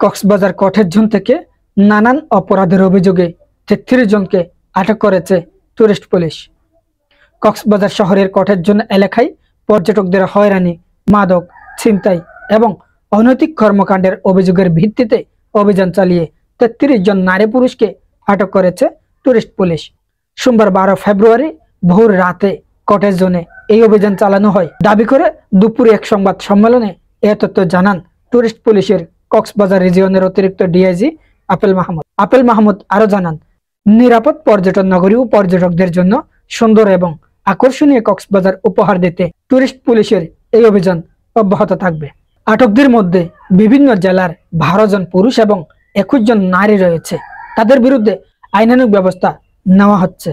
Cox's Bazar কটের zone থেকে নানান অপরাধের অভিযোগে ৩৩ জনকে আটক করেছে টুরিস্ট পুলিশ। কক্সবাজার শহরের কটের জোন এলাকায় পর্যটকদের হয়রানি, মাদক, ছিনতাই এবং অনৈতিক কর্মকাণ্ডের অভিযোগের ভিত্তিতে অভিযান চালিয়ে ৩৩ জন নারী পুরুষকে আটক করেছে টুরিস্ট পুলিশ। সোমবার ১২ ফেব্রুয়ারি ভোর রাতে কটের জোনে এই অভিযান চালানো হয়। দাবি করে দুপুরে এক সংবাদ সম্মেলনে এ তথ্য জানান টুরিস্ট পুলিশের কক্সবাজার রিজিয়নের অতিরিক্ত ডিআইজি আপেল মাহমুদ আরো জানান, নিরাপদ পর্যটন নগরী ও পর্যটকদের জন্য সুন্দর এবং আকর্ষণীয় কক্সবাজার উপহার দিতে টুরিস্ট পুলিশের এই অভিযান অব্যাহত থাকবে। আটকদের মধ্যে বিভিন্ন জেলার ১২ জন পুরুষ এবং ২১ জন নারী রয়েছে। তাদের বিরুদ্ধে আইনানুগ ব্যবস্থা নেওয়া হচ্ছে।